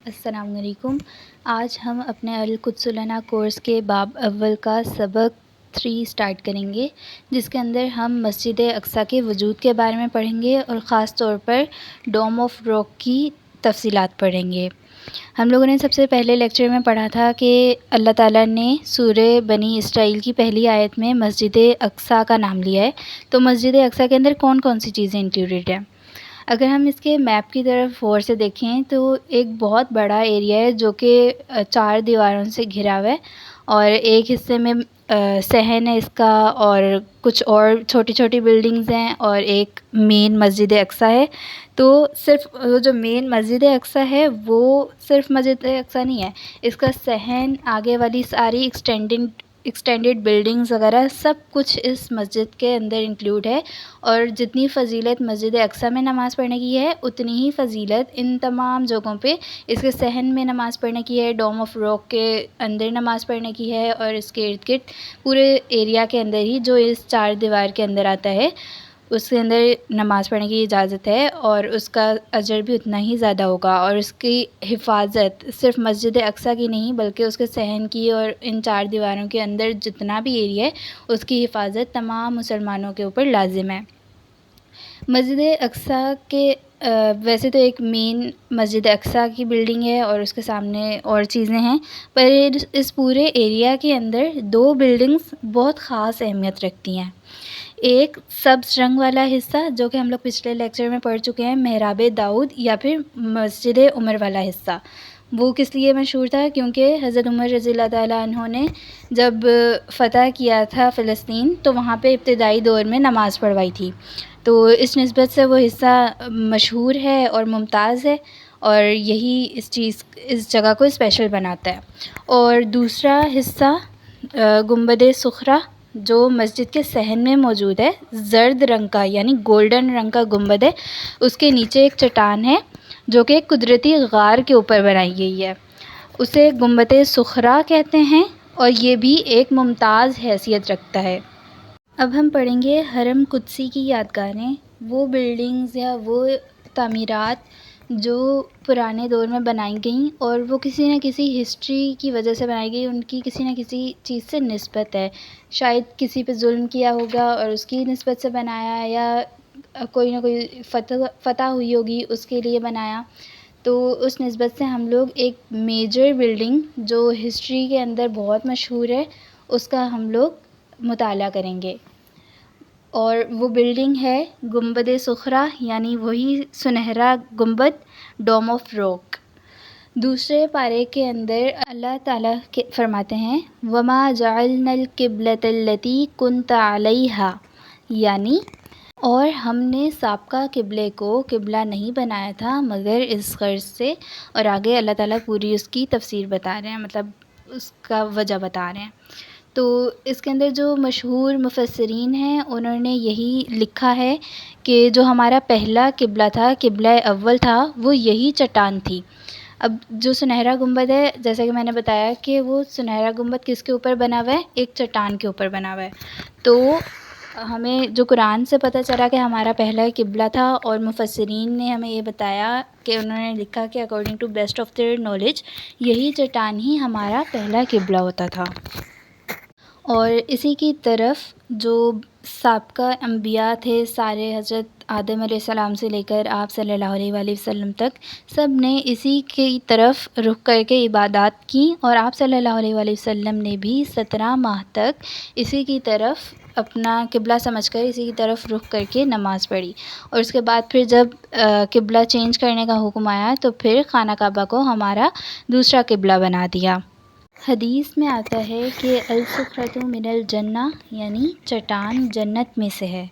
السلام علیکم۔ آج ہم اپنے القدس لنا کورس کے باب اول کا سبق 3 سٹارٹ کریں گے، جس کے اندر ہم مسجد اقصیٰ کے وجود کے بارے میں پڑھیں گے اور خاص طور پر ڈوم آف راک کی تفصیلات پڑھیں گے۔ ہم لوگوں نے سب سے پہلے لیکچر میں پڑھا تھا کہ اللہ تعالیٰ نے سورہ بنی اسرائیل کی پہلی آیت میں مسجد اقصیٰ کا نام لیا ہے، تو مسجد اقصیٰ کے اندر کون کون سی چیزیں انکلوڈیڈ ہیں۔ اگر ہم اس کے میپ کی طرف غور سے دیکھیں تو ایک بہت بڑا ایریا ہے جو کہ 4 دیواروں سے گھرا ہوا ہے، اور ایک حصے میں صحن ہے اس کا، اور کچھ اور چھوٹی چھوٹی بلڈنگز ہیں، اور ایک مین مسجد اقصیٰ ہے۔ تو صرف وہ جو مین مسجد اقصیٰ ہے وہ صرف مسجد اقصیٰ نہیں ہے، اس کا صحن، آگے والی ساری ایکسٹینڈڈ بلڈنگز وغیرہ سب کچھ اس مسجد کے اندر انکلوڈ ہے، اور جتنی فضیلت مسجد اقصیٰ میں نماز پڑھنے کی ہے اتنی ہی فضیلت ان تمام جگہوں پہ اس کے صحن میں نماز پڑھنے کی ہے، ڈوم آف راک کے اندر نماز پڑھنے کی ہے، اور اس کے ارد گرد پورے ایریا کے اندر ہی جو اس 4 دیوار کے اندر آتا ہے اس کے اندر نماز پڑھنے کی اجازت ہے، اور اس کا اجر بھی اتنا ہی زیادہ ہوگا، اور اس کی حفاظت صرف مسجد اقصیٰ کی نہیں بلکہ اس کے صحن کی اور ان 4 دیواروں کے اندر جتنا بھی ایریا ہے اس کی حفاظت تمام مسلمانوں کے اوپر لازم ہے۔ مسجد اقصیٰ کے ویسے تو ایک مین مسجد اقصیٰ کی بلڈنگ ہے اور اس کے سامنے اور چیزیں ہیں، پر اس پورے ایریا کے اندر 2 بلڈنگز بہت خاص اہمیت رکھتی ہیں۔ ایک سبز رنگ والا حصہ جو کہ ہم لوگ پچھلے لیکچر میں پڑھ چکے ہیں، محراب داؤد یا پھر مسجد عمر والا حصہ، وہ کس لیے مشہور تھا؟ کیونکہ حضرت عمر رضی اللہ تعالیٰ عنہ نے جب فتح کیا تھا فلسطین تو وہاں پہ ابتدائی دور میں نماز پڑھوائی تھی، تو اس نسبت سے وہ حصہ مشہور ہے اور ممتاز ہے، اور یہی اس جگہ کو اسپیشل بناتا ہے۔ اور دوسرا حصہ گنبد صخرہ جو مسجد کے صحن میں موجود ہے، زرد رنگ کا یعنی گولڈن رنگ کا گنبد ہے، اس کے نیچے ایک چٹان ہے جو کہ قدرتی غار کے اوپر بنائی گئی ہے، اسے گنبد صخرہ کہتے ہیں، اور یہ بھی ایک ممتاز حیثیت رکھتا ہے۔ اب ہم پڑھیں گے حرم قدسی کی یادگاریں، وہ بلڈنگز یا وہ تعمیرات جو پرانے دور میں بنائی گئیں اور وہ کسی نہ کسی ہسٹری کی وجہ سے بنائی گئی، ان کی کسی نہ کسی چیز سے نسبت ہے، شاید کسی پہ ظلم کیا ہوگا اور اس کی نسبت سے بنایا، یا کوئی نہ کوئی فتح ہوئی ہوگی اس کے لیے بنایا، تو اس نسبت سے ہم لوگ ایک میجر بلڈنگ جو ہسٹری کے اندر بہت مشہور ہے اس کا ہم لوگ مطالعہ کریں گے، اور وہ بلڈنگ ہے گنبد صخرہ، یعنی وہی سنہرا گنبد، ڈوم آف راک۔ دوسرے پارے کے اندر اللہ تعالیٰ فرماتے ہیں وَمَا جَعَلْنَا الْقِبْلَةَ الَّتِي كُنْتَ عَلَيْهَا، یعنی اور ہم نے سابقہ قبلے کو قبلہ نہیں بنایا تھا مگر اس غرض سے، اور آگے اللہ تعالیٰ پوری اس کی تفسیر بتا رہے ہیں، مطلب اس کا وجہ بتا رہے ہیں۔ تو اس کے اندر جو مشہور مفسرین ہیں انہوں نے یہی لکھا ہے کہ جو ہمارا پہلا قبلہ تھا، قبلہ اول تھا، وہ یہی چٹان تھی۔ اب جو سنہرا گنبد ہے، جیسا کہ میں نے بتایا کہ وہ سنہرا گنبد کس کے اوپر بنا ہوا ہے؟ ایک چٹان کے اوپر بنا ہوا ہے، تو ہمیں جو قرآن سے پتہ چلا کہ ہمارا پہلا قبلہ تھا، اور مفسرین نے ہمیں یہ بتایا کہ انہوں نے لکھا کہ according to best of their knowledge یہی چٹان ہی ہمارا پہلا قبلہ ہوتا تھا۔ اور اسی کی طرف جو سابقہ انبیاء تھے سارے، حضرت آدم علیہ السلام سے لے کر آپ صلی اللہ علیہ وآلہ وسلم تک، سب نے اسی کی طرف رخ کر کے عبادات کی، اور آپ صلی اللہ علیہ وآلہ وسلم نے بھی 17 ماہ تک اسی کی طرف اپنا قبلہ سمجھ کر اسی کی طرف رخ کر کے نماز پڑھی، اور اس کے بعد پھر جب قبلہ چینج کرنے کا حکم آیا تو پھر خانہ کعبہ کو ہمارا دوسرا قبلہ بنا دیا۔ حدیث میں آتا ہے کہ الصخرۃ من الجنہ، یعنی چٹان جنت میں سے ہے،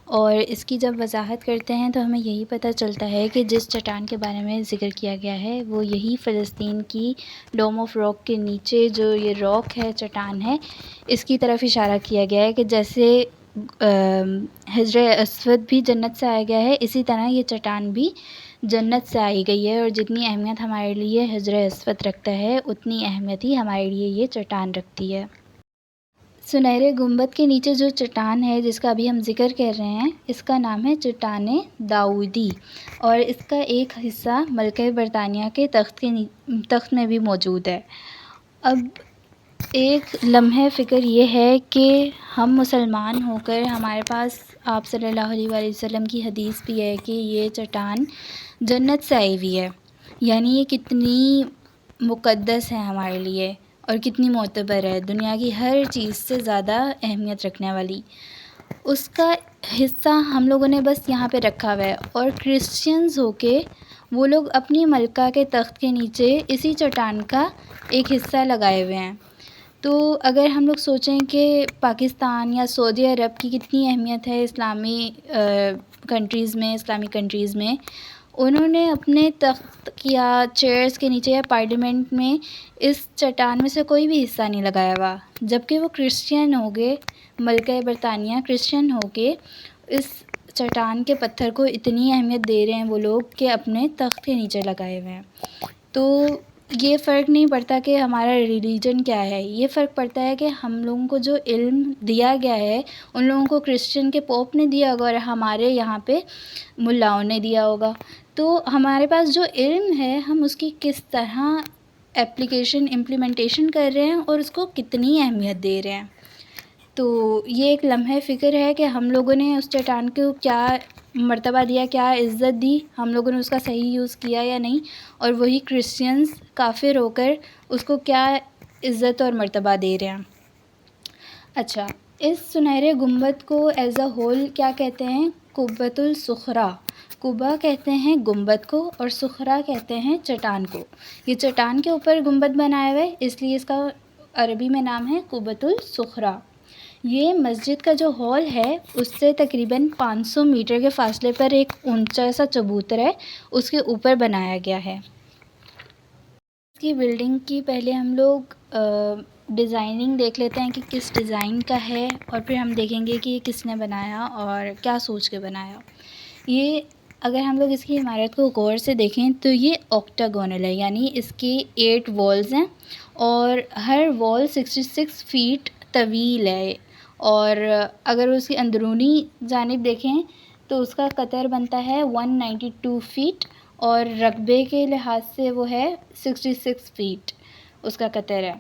اور اس کی جب وضاحت کرتے ہیں تو ہمیں یہی پتہ چلتا ہے کہ جس چٹان کے بارے میں ذکر کیا گیا ہے وہ یہی فلسطین کی ڈوم آف راک کے نیچے جو یہ راک ہے، چٹان ہے، اس کی طرف اشارہ کیا گیا ہے کہ جیسے حجر اسود بھی جنت سے آیا گیا ہے، اسی طرح یہ چٹان بھی جنت سے آئی گئی ہے، اور جتنی اہمیت ہمارے لیے حجر اسود رکھتا ہے اتنی اہمیت ہی ہمارے لیے یہ چٹان رکھتی ہے۔ سنہرے گنبد کے نیچے جو چٹان ہے جس کا ابھی ہم ذکر کر رہے ہیں، اس کا نام ہے چٹان داؤدی، اور اس کا ایک حصہ ملکہ برطانیہ کے تخت میں بھی موجود ہے۔ اب ایک لمحہ فکر یہ ہے کہ ہم مسلمان ہو کر ہمارے پاس آپ صلی اللہ علیہ وآلہ وسلم کی حدیث بھی ہے کہ یہ چٹان جنت سے آئی ہوئی ہے، یعنی یہ کتنی مقدس ہے ہمارے لیے اور کتنی معتبر ہے، دنیا کی ہر چیز سے زیادہ اہمیت رکھنے والی۔ اس کا حصہ ہم لوگوں نے بس یہاں پہ رکھا ہوا ہے، اور کرسچنز ہو کے وہ لوگ اپنی ملکہ کے تخت کے نیچے اسی چٹان کا ایک حصہ لگائے ہوئے ہیں۔ تو اگر ہم لوگ سوچیں کہ پاکستان یا سعودی عرب کی کتنی اہمیت ہے اسلامی کنٹریز میں، انہوں نے اپنے تخت یا چیئرز کے نیچے یا پارلیمنٹ میں اس چٹان میں سے کوئی بھی حصہ نہیں لگایا ہوا، جبکہ وہ کرسچین ہو گئے، ملکہ برطانیہ کرسچین ہو کے اس چٹان کے پتھر کو اتنی اہمیت دے رہے ہیں وہ لوگ کہ اپنے تخت کے نیچے لگائے ہوئے ہیں۔ تو یہ فرق نہیں پڑتا کہ ہمارا ریلیجن کیا ہے، یہ فرق پڑتا ہے کہ ہم لوگوں کو جو علم دیا گیا ہے ان لوگوں کو کرسچن کے پوپ نے دیا ہوگا اور ہمارے یہاں پہ ملاؤں نے دیا ہوگا۔ تو ہمارے پاس جو علم ہے ہم اس کی کس طرح امپلیمنٹیشن کر رہے ہیں اور اس کو کتنی اہمیت دے رہے ہیں۔ تو یہ ایک لمحہ فکر ہے کہ ہم لوگوں نے اس چٹان کو کیا مرتبہ دیا، کیا عزت دی، ہم لوگوں نے اس کا صحیح یوز کیا یا نہیں، اور وہی کرسچنز کافر ہو کر اس کو کیا عزت اور مرتبہ دے رہے ہیں۔ اچھا، اس سنہرے گنبد کو ایز اے ہول کیا کہتے ہیں؟ قبۃ الصخرہ۔ قبہ کہتے ہیں گنبد کو اور صخرہ کہتے ہیں چٹان کو۔ یہ چٹان کے اوپر گنبد بنایا ہوا ہے، اس لیے اس کا عربی میں نام ہے قبۃ الصخرہ۔ یہ مسجد کا جو ہال ہے اس سے تقریباً 500 میٹر کے فاصلے پر ایک اونچا سا چبوتر ہے، اس کے اوپر بنایا گیا ہے۔ اس کی بلڈنگ کی پہلے ہم لوگ ڈیزائننگ دیکھ لیتے ہیں کہ کس ڈیزائن کا ہے، اور پھر ہم دیکھیں گے کہ یہ کس نے بنایا اور کیا سوچ کے بنایا۔ یہ اگر ہم لوگ اس کی عمارت کو غور سے دیکھیں تو یہ آکٹاگونل ہے، یعنی اس کی 8 والز ہیں اور ہر وال 66 فیٹ طویل ہے، اور اگر اس کی اندرونی جانب دیکھیں تو اس کا قطر بنتا ہے 192 فیٹ، اور رقبے کے لحاظ سے وہ ہے 66 فیٹ اس کا قطر ہے،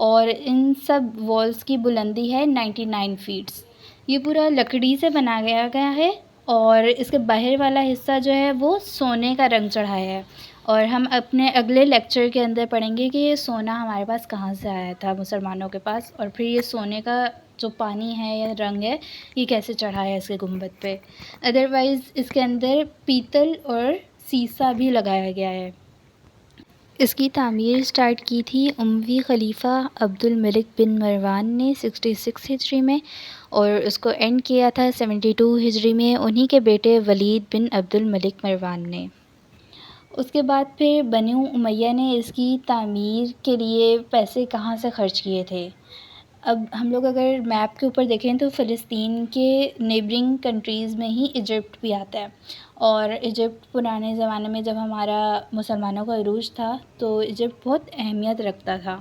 اور ان سب والز کی بلندی ہے 99 فیٹس۔ یہ پورا لکڑی سے بنایا گیا ہے، اور اس کے باہر والا حصہ جو ہے وہ سونے کا رنگ چڑھایا ہے، اور ہم اپنے اگلے لیکچر کے اندر پڑھیں گے کہ یہ سونا ہمارے پاس کہاں سے آیا تھا مسلمانوں کے پاس، اور پھر یہ سونے کا جو پانی ہے یا رنگ ہے یہ کیسے چڑھایا ہے اس کے گنبد پہ۔ ادروائز اس کے اندر پیتل اور سیسا بھی لگایا گیا ہے۔ اس کی تعمیر سٹارٹ کی تھی اموی خلیفہ عبد الملک بن مروان نے 66 ہجری میں، اور اس کو اینڈ کیا تھا 72 ہجری میں انہی کے بیٹے ولید بن عبد الملک مروان نے۔ اس کے بعد پھر بنو امیہ نے اس کی تعمیر کے لیے پیسے کہاں سے خرچ کیے تھے۔ اب ہم لوگ اگر میپ کے اوپر دیکھیں تو فلسطین کے نیبرنگ کنٹریز میں ہی ایجپٹ بھی آتا ہے، اور ایجپٹ پرانے زمانے میں جب ہمارا مسلمانوں کا عروج تھا تو ایجپٹ بہت اہمیت رکھتا تھا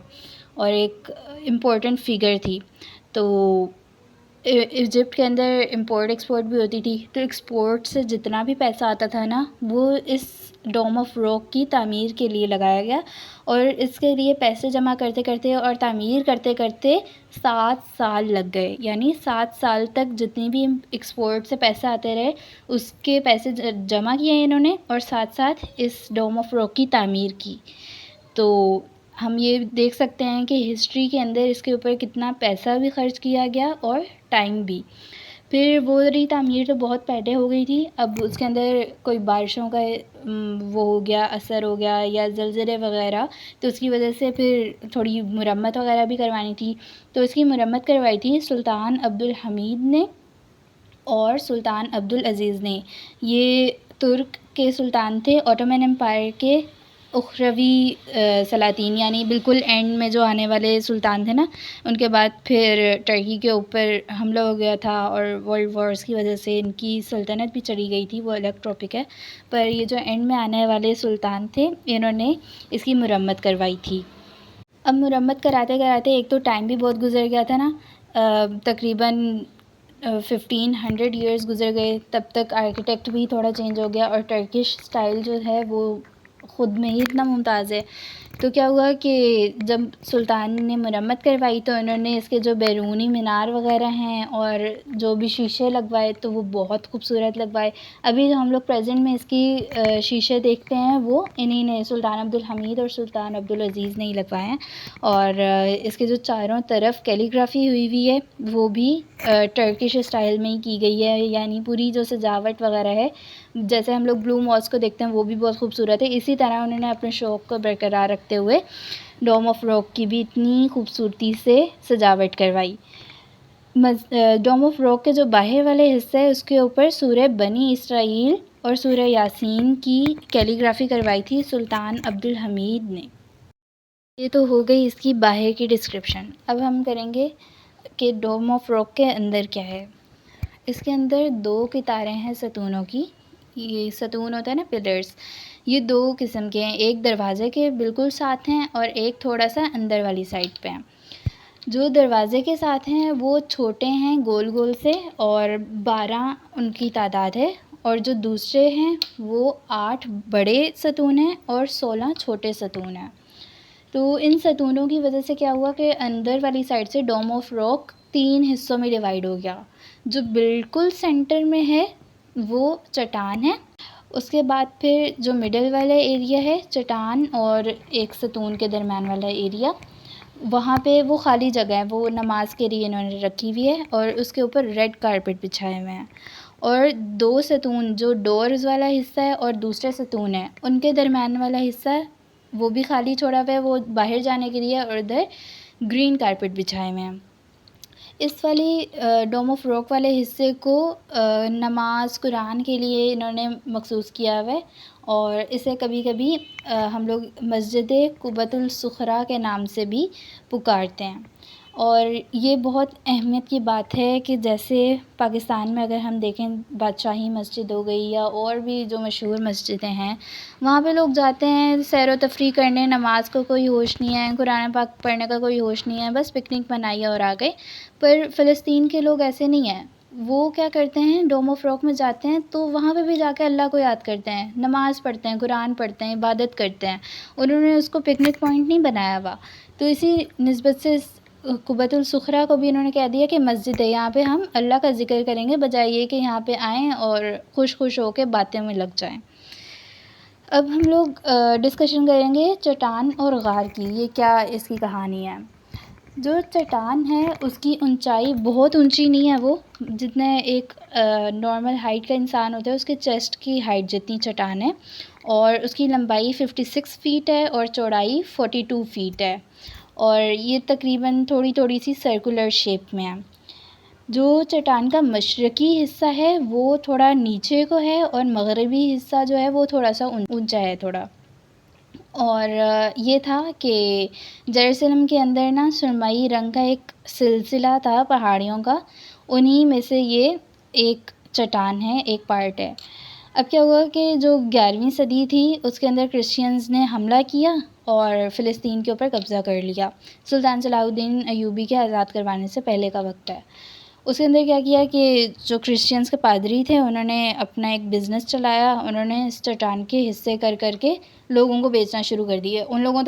اور ایک امپورٹنٹ فگر تھی۔ تو ایجپٹ کے اندر امپورٹ ایکسپورٹ بھی ہوتی تھی، تو ایکسپورٹ سے جتنا بھی پیسہ آتا تھا نا وہ اس ڈوم آف راک کی تعمیر کے لیے لگایا گیا، اور اس کے لیے پیسے جمع کرتے کرتے اور تعمیر کرتے کرتے 7 سال لگ گئے، یعنی 7 سال تک جتنی بھی ایکسپورٹ سے پیسے آتے رہے اس کے پیسے جمع کیے انہوں نے، اور ساتھ ساتھ اس ڈوم آف راک کی تعمیر کی۔ تو ہم یہ دیکھ سکتے ہیں کہ ہسٹری کے اندر اس کے اوپر کتنا پیسہ بھی خرچ کیا گیا اور ٹائم بھی۔ پھر وہ رہی تعمیر تو بہت پہلے ہو گئی تھی، اب اس کے اندر کوئی بارشوں کا وہ ہو گیا، اثر ہو گیا یا زلزلے وغیرہ، تو اس کی وجہ سے پھر تھوڑی مرمت وغیرہ بھی کروانی تھی، تو اس کی مرمت کروائی تھی سلطان عبد الحمید نے اور سلطان عبد العزیز نے۔ یہ ترک کے سلطان تھے، آٹومن امپائر کے اخروی سلاطین، یعنی بالکل اینڈ میں جو آنے والے سلطان تھے نا، ان کے بعد پھر ٹرکی کے اوپر حملہ ہو گیا تھا اور ورلڈ وارز کی وجہ سے ان کی سلطنت بھی چلی گئی تھی، وہ الگ ٹاپک ہے، پر یہ جو اینڈ میں آنے والے سلطان تھے انہوں نے اس کی مرمت کروائی تھی۔ اب مرمت کراتے کراتے ایک تو ٹائم بھی بہت گزر گیا تھا نا، تقریباً 1500 ایئرز گزر گئے، تب تک آرکیٹیکٹ بھی تھوڑا چینج ہو گیا، اور ٹرکش اسٹائل جو ہے وہ خود میں ہی اتنا ممتاز ہے. تو کیا ہوا کہ جب سلطان نے مرمت کروائی تو انہوں نے اس کے جو بیرونی مینار وغیرہ ہیں اور جو بھی شیشے لگوائے تو وہ بہت خوبصورت لگوائے. ابھی جو ہم لوگ پریزنٹ میں اس کی شیشے دیکھتے ہیں وہ انہی نے، سلطان عبدالحمید اور سلطان عبدالعزیز نے ہی لگوائے ہیں. اور اس کے جو چاروں طرف کیلیگرافی ہوئی ہے وہ بھی ٹرکش اسٹائل میں ہی کی گئی ہے، یعنی پوری جو سجاوٹ وغیرہ ہے جیسے ہم لوگ بلو ماسک کو دیکھتے ہیں وہ بھی بہت خوبصورت ہے. اسی طرح انہوں نے اپنے شوق کو برقرار رکھتے ہوئے ڈوم آف راک کی بھی اتنی خوبصورتی سے سجاوٹ کروائی. ڈوم آف راک کے جو باہر والے حصے ہے اس کے اوپر سورہ بنی اسرائیل اور سورہ یاسین کی کیلیگرافی کروائی تھی سلطان عبدالحمید نے. یہ تو ہو گئی اس کی باہر کی ڈسکرپشن. اب ہم کریں گے کہ ڈوم آف راک کے اندر کیا ہے. اس کے اندر 2 قطاریں ہیں ستونوں کی. یہ ستون ہوتا ہے نا، پلرز، یہ 2 قسم کے ہیں، ایک دروازے کے بالکل ساتھ ہیں اور ایک تھوڑا سا اندر والی سائڈ پہ ہیں. جو دروازے کے ساتھ ہیں وہ چھوٹے ہیں گول گول سے اور 12 ان کی تعداد ہے، اور جو دوسرے ہیں وہ 8 بڑے ستون ہیں اور 16 چھوٹے ستون ہیں. تو ان ستونوں کی وجہ سے کیا ہوا کہ اندر والی سائڈ سے ڈوم آف راک 3 حصوں میں ڈیوائیڈ ہو گیا. جو بالکل سینٹر میں ہے وہ چٹان ہے، اس کے بعد پھر جو مڈل والا ایریا ہے چٹان اور ایک ستون کے درمیان والا ایریا، وہاں پہ وہ خالی جگہ ہے، وہ نماز کے لیے انہوں نے رکھی ہوئی ہے اور اس کے اوپر ریڈ کارپٹ بچھائے ہوئے ہیں. اور 2 ستون جو ڈورز والا حصہ ہے اور دوسرے ستون ہیں ان کے درمیان والا حصہ وہ بھی خالی چھوڑا ہوا ہے، وہ باہر جانے کے لیے، اور ادھر گرین کارپٹ بچھائے ہوئے ہیں. اس والی ڈوم آف راک والے حصے کو نماز قرآن کے لیے انہوں نے مخصوص کیا ہوا ہے، اور اسے کبھی کبھی ہم لوگ مسجد قبۃ الصخرہ کے نام سے بھی پکارتے ہیں. اور یہ بہت اہمیت کی بات ہے کہ جیسے پاکستان میں اگر ہم دیکھیں بادشاہی مسجد ہو گئی یا اور بھی جو مشہور مسجدیں ہیں، وہاں پہ لوگ جاتے ہیں سیر و تفریح کرنے، نماز کو کوئی ہوش نہیں ہے، قرآن پاک پڑھنے کا کوئی ہوش نہیں ہے، بس پکنک منائی اور آ گئے. پر فلسطین کے لوگ ایسے نہیں ہیں. وہ کیا کرتے ہیں، ڈوم آف راک میں جاتے ہیں تو وہاں پہ بھی جا کے اللہ کو یاد کرتے ہیں، نماز پڑھتے ہیں، قرآن پڑھتے ہیں، عبادت کرتے ہیں. انہوں نے اس کو پکنک پوائنٹ نہیں بنایا ہوا. تو اسی نسبت سے قبۃ الصخرہ کو بھی انہوں نے کہہ دیا کہ مسجد ہے، یہاں پہ ہم اللہ کا ذکر کریں گے بجائے یہ کہ یہاں پہ آئیں اور خوش خوش ہو کے باتیں میں لگ جائیں. اب ہم لوگ ڈسکشن کریں گے چٹان اور غار کی. یہ کیا اس کی کہانی ہے. جو چٹان ہے اس کی اونچائی بہت اونچی نہیں ہے، وہ جتنا ایک نارمل ہائٹ کا انسان ہوتا ہے اس کے چیسٹ کی ہائٹ جتنی چٹان ہے، اور اس کی لمبائی 56 فیٹ ہے اور چوڑائی 42 فیٹ ہے، اور یہ تقریباً تھوڑی تھوڑی سی سرکولر شیپ میں ہے. جو چٹان کا مشرقی حصہ ہے وہ تھوڑا نیچے کو ہے اور مغربی حصہ جو ہے وہ تھوڑا سا اونچا ہے تھوڑا. اور یہ تھا کہ جیروسلم کے اندر نا سرمئی رنگ کا ایک سلسلہ تھا پہاڑیوں کا، انہی میں سے یہ ایک چٹان ہے، ایک پارٹ ہے. اب کیا ہوا کہ جو 11ویں صدی تھی اس کے اندر کرسچینز نے حملہ کیا اور فلسطین کے اوپر قبضہ کر لیا. سلطان صلاح الدین ایوبی کے آزاد کروانے سے پہلے کا وقت ہے. اس کے اندر کیا کیا کہ جو کرسچینز کے پادری تھے انہوں نے اپنا ایک بزنس چلایا. انہوں نے اس چٹان کے حصے کر کر کے لوگوں کو بیچنا شروع کر دیے. ان لوگوں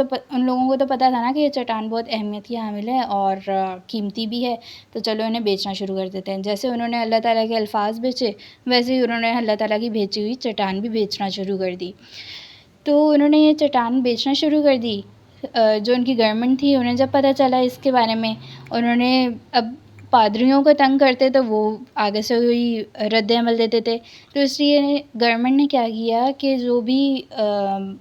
کو تو پتہ تھا نا کہ یہ چٹان بہت اہمیت کی حامل ہے اور قیمتی بھی ہے، تو چلو انہیں بیچنا شروع کر دیتے ہیں. جیسے انہوں نے اللہ تعالیٰ کے الفاظ بیچے ویسے ہی انہوں نے اللہ تعالیٰ کی بھیجی ہوئی چٹان بھی بیچنا شروع کر دی. تو انہوں نے یہ چٹان بیچنا شروع کر دی. جو ان کی گورنمنٹ تھی انہیں جب پتہ چلا اس کے بارے میں، انہوں نے اب پادریوں کو تنگ کرتے تو وہ آگے سے ہوئی رد عمل دیتے تھے. تو اس لیے گورنمنٹ نے کیا کیا کہ جو بھی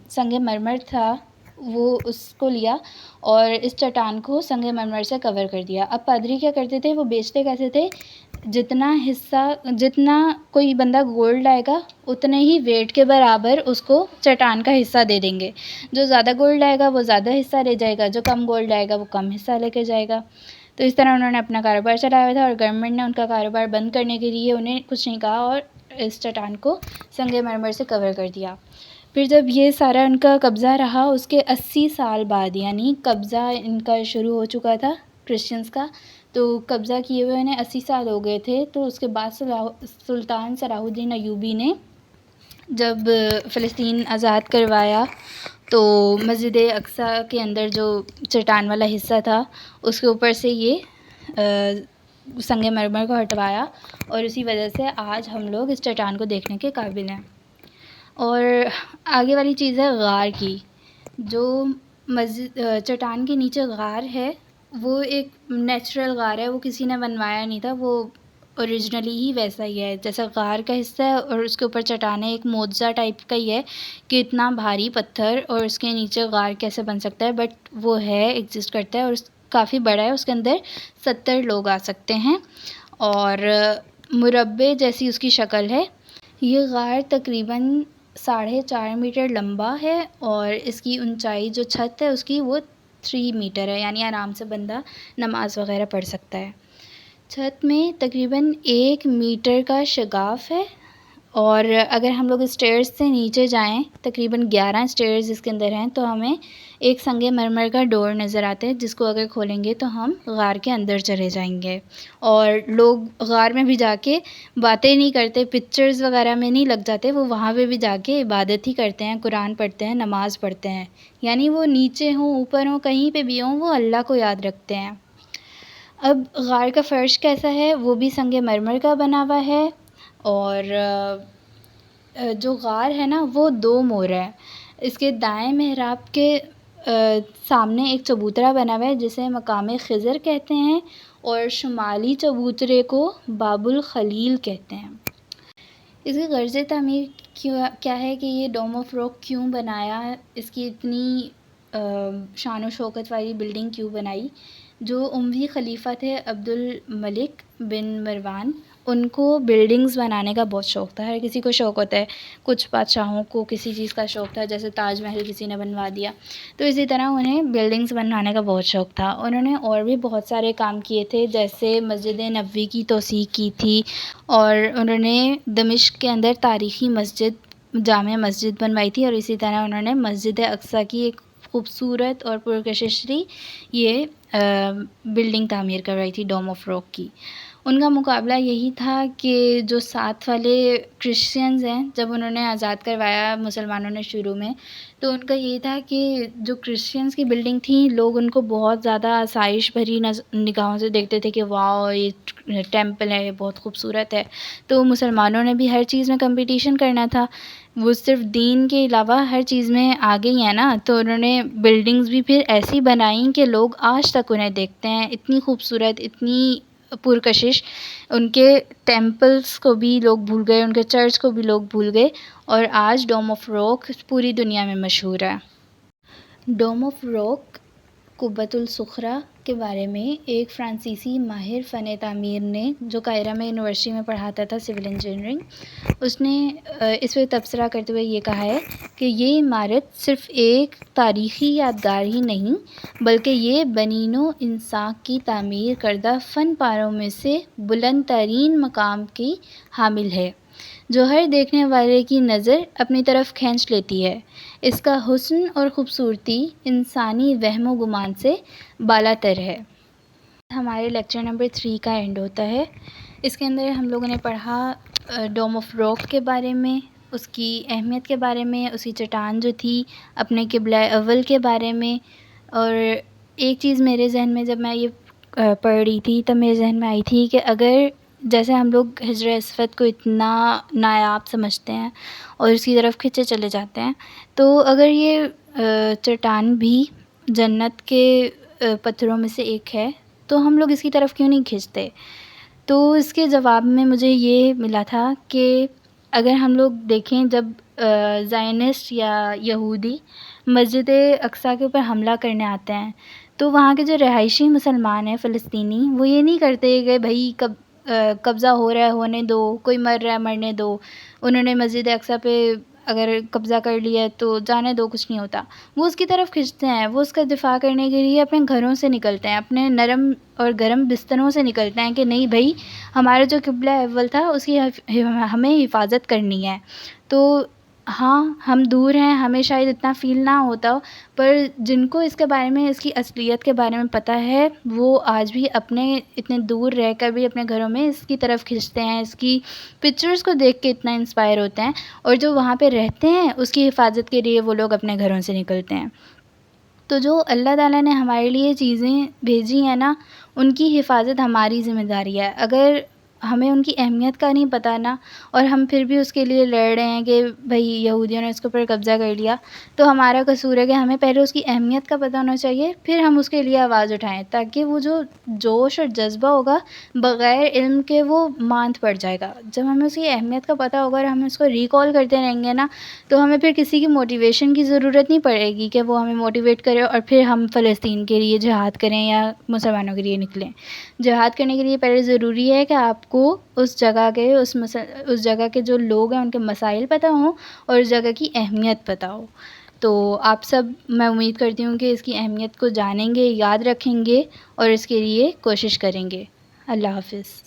سنگ مرمر تھا وہ اس کو لیا اور اس چٹان کو سنگ مرمر سے کور کر دیا. اب پادری کیا کرتے تھے، وہ بیچتے کیسے تھے، جتنا کوئی بندہ گولڈ لائے گا اتنے ہی ویٹ کے برابر اس کو چٹان کا حصہ دے دیں گے. جو زیادہ گولڈ لائے گا وہ زیادہ حصہ لے جائے گا، جو کم گولڈ لائے گا وہ کم حصہ لے کے جائے گا. تو اس طرح انہوں نے اپنا کاروبار چلایا ہوا تھا اور گورنمنٹ نے ان کا کاروبار بند کرنے کے لیے انہیں کچھ نہیں کہا اور اس چٹان کو سنگ مرمر سے کور کر دیا. پھر جب یہ سارا ان کا قبضہ رہا اس کے 80 سال بعد، یعنی قبضہ ان کا شروع ہو چکا تھا کرسچنز کا، تو قبضہ کیے ہوئے انہیں 80 سال ہو گئے تھے. تو اس کے بعد سلطان صلاح الدین ایوبی نے جب فلسطین آزاد کروایا تو مسجد اقصیٰ کے اندر جو چٹان والا حصہ تھا اس کے اوپر سے یہ سنگ مرمر کو ہٹوایا، اور اسی وجہ سے آج ہم لوگ اس چٹان کو دیکھنے کے قابل ہیں. اور آگے والی چیز ہے غار کی. جو چٹان کے نیچے غار ہے وہ ایک نیچرل غار ہے، وہ کسی نے بنوایا نہیں تھا، وہ اوریجنلی ہی ویسا ہی ہے جیسا غار کا حصہ ہے، اور اس کے اوپر چٹانیں ایک معجزہ ٹائپ کا ہی ہے کہ اتنا بھاری پتھر اور اس کے نیچے غار کیسے بن سکتا ہے، بٹ وہ ہے، ایگزسٹ کرتا ہے، اور کافی بڑا ہے. اس کے اندر 70 لوگ آ سکتے ہیں اور مربع جیسی اس کی شکل ہے. یہ غار تقریباً 4.5 میٹر لمبا ہے اور اس کی اونچائی جو چھت ہے اس کی وہ 3 میٹر ہے، یعنی آرام سے بندہ نماز وغیرہ پڑھ سکتا ہے. چھت میں تقریباً 1 میٹر کا شگاف ہے، اور اگر ہم لوگ اسٹیئرز سے نیچے جائیں، تقریباً 11 اسٹیئرز اس کے اندر ہیں، تو ہمیں ایک سنگ مرمر کا ڈور نظر آتا ہے جس کو اگر کھولیں گے تو ہم غار کے اندر چلے جائیں گے. اور لوگ غار میں بھی جا کے باتیں نہیں کرتے، پکچرز وغیرہ میں نہیں لگ جاتے، وہ وہاں پہ بھی جا کے عبادت ہی کرتے ہیں، قرآن پڑھتے ہیں، نماز پڑھتے ہیں. یعنی وہ نیچے ہوں، اوپر ہوں، کہیں پہ بھی ہوں، وہ اللہ کو یاد رکھتے ہیں. اب غار کا فرش کیسا ہے؟ وہ بھی سنگ مرمر کا بنا ہوا ہے، اور جو غار ہے نا وہ 2 مور ہے. اس کے دائیں محراب کے سامنے ایک چبوترا بنا ہوا ہے جسے مقام خضر کہتے ہیں، اور شمالی چبوترے کو باب الخلیل کہتے ہیں. اس کی غرض تعمیر کیا ہے کہ یہ ڈوم آف راک کیوں بنایا، اس کی اتنی شان و شوکت والی بلڈنگ کیوں بنائی؟ جو اموی خلیفہ تھے عبد الملک بن مروان، ان کو بلڈنگز بنانے کا بہت شوق تھا. ہر کسی کو شوق ہوتا ہے، کچھ بادشاہوں کو کسی چیز کا شوق تھا، جیسے تاج محل کسی نے بنوا دیا، تو اسی طرح انہیں بلڈنگز بنانے کا بہت شوق تھا. انہوں نے اور بھی بہت سارے کام کیے تھے، جیسے مسجد نبوی کی توسیع کی تھی، اور انہوں نے دمشق کے اندر تاریخی جامع مسجد بنوائی تھی، اور اسی طرح انہوں نے مسجد اقصیٰ کی ایک خوبصورت اور پرکشش یہ بلڈنگ تعمیر کروائی تھی ڈوم آف راک کی. ان کا مقابلہ یہی تھا کہ جو ساتھ والے کرسچنز ہیں، جب انہوں نے آزاد کروایا مسلمانوں نے شروع میں، تو ان کا یہی تھا کہ جو کرسچنز کی بلڈنگ تھیں، لوگ ان کو بہت زیادہ آسائش بھری نگاہوں سے دیکھتے تھے کہ واو یہ ٹیمپل ہے، یہ بہت خوبصورت ہے. تو مسلمانوں نے بھی ہر چیز میں کمپٹیشن کرنا تھا، وہ صرف دین کے علاوہ ہر چیز میں آگے ہی ہیں نا، تو انہوں نے بلڈنگز بھی پھر ایسی بنائیں کہ لوگ آج تک انہیں دیکھتے ہیں، اتنی خوبصورت، اتنی پرکشش. ان کے ٹیمپلز کو بھی لوگ بھول گئے، ان کے چرچ کو بھی لوگ بھول گئے، اور آج ڈوم آف راک پوری دنیا میں مشہور ہے. ڈوم آف راک قبۃ الصخرہ کے بارے میں ایک فرانسیسی ماہر فن تعمیر نے، جو قاہرہ میں یونیورسٹی میں پڑھاتا تھا سول انجینئرنگ، اس نے اس پہ تبصرہ کرتے ہوئے یہ کہا ہے کہ یہ عمارت صرف ایک تاریخی یادگار ہی نہیں، بلکہ یہ بنی نوع انسان کی تعمیر کردہ فن پاروں میں سے بلند ترین مقام کی حامل ہے، جو ہر دیکھنے والے کی نظر اپنی طرف کھینچ لیتی ہے. اس کا حسن اور خوبصورتی انسانی وہم و گمان سے بالا تر ہے. ہمارے لیکچر نمبر 3 کا اینڈ ہوتا ہے. اس کے اندر ہم لوگوں نے پڑھا ڈوم آف راک کے بارے میں، اس کی اہمیت کے بارے میں، اس کی چٹان جو تھی، اپنے قبلہ اول کے بارے میں. اور ایک چیز میرے ذہن میں جب میں یہ پڑھ رہی تھی تب میرے ذہن میں آئی تھی کہ اگر جیسے ہم لوگ حجر اسود کو اتنا نایاب سمجھتے ہیں اور اس کی طرف کھنچے چلے جاتے ہیں، تو اگر یہ چٹان بھی جنت کے پتھروں میں سے ایک ہے تو ہم لوگ اس کی طرف کیوں نہیں کھنچتے؟ تو اس کے جواب میں مجھے یہ ملا تھا کہ اگر ہم لوگ دیکھیں، جب زائنسٹ یا یہودی مسجد اقصیٰ کے اوپر حملہ کرنے آتے ہیں، تو وہاں کے جو رہائشی مسلمان ہیں فلسطینی، وہ یہ نہیں کرتے کہ بھائی قبضہ ہو رہا ہے ہونے دو، کوئی مر رہا ہے مرنے دو، انہوں نے مسجد اقصیٰ پہ اگر قبضہ کر لیا ہے تو جانے دو، کچھ نہیں ہوتا. وہ اس کی طرف کھنچتے ہیں، وہ اس کا دفاع کرنے کے لیے اپنے گھروں سے نکلتے ہیں، اپنے نرم اور گرم بستروں سے نکلتے ہیں کہ نہیں بھائی، ہمارا جو قبلہ اول تھا اس کی ہمیں حفاظت کرنی ہے. تو ہاں ہم دور ہیں، ہمیں شاید اتنا فیل نہ ہوتا ہو، پر جن کو اس کے بارے میں، اس کی اصلیت کے بارے میں پتہ ہے، وہ آج بھی اپنے اتنے دور رہ کر بھی اپنے گھروں میں اس کی طرف کھنچتے ہیں، اس کی پکچرز کو دیکھ کے اتنا انسپائر ہوتے ہیں، اور جو وہاں پہ رہتے ہیں اس کی حفاظت کے لیے وہ لوگ اپنے گھروں سے نکلتے ہیں۔ تو جو اللہ تعالیٰ نے ہمارے لیے چیزیں بھیجی ہیں نا، ان کی حفاظت ہماری ذمہ داری ہے۔ اگر ہمیں ان کی اہمیت کا نہیں پتہ نا، اور ہم پھر بھی اس کے لیے لڑ رہے ہیں کہ بھئی یہودیوں نے اس کے اوپر قبضہ کر لیا، تو ہمارا قصور ہے کہ ہمیں پہلے اس کی اہمیت کا پتہ ہونا چاہیے، پھر ہم اس کے لیے آواز اٹھائیں، تاکہ وہ جو جوش اور جذبہ ہوگا بغیر علم کے وہ ماند پڑ جائے گا۔ جب ہمیں اس کی اہمیت کا پتہ ہوگا اور ہم اس کو ریکال کرتے رہیں گے نا، تو ہمیں پھر کسی کی موٹیویشن کی ضرورت نہیں پڑے گی کہ وہ ہمیں موٹیویٹ کرے اور پھر ہم فلسطین کے لیے جہاد کریں یا مسلمانوں کے لیے نکلیں۔ جہاد کرنے کے لیے پہلے ضروری ہے کہ آپ کو اس جگہ کے اس جگہ کے جو لوگ ہیں ان کے مسائل پتہ ہوں، اور اس جگہ کی اہمیت پتہ ہو۔ تو آپ سب، میں امید کرتی ہوں کہ اس کی اہمیت کو جانیں گے، یاد رکھیں گے اور اس کے لیے کوشش کریں گے۔ اللہ حافظ۔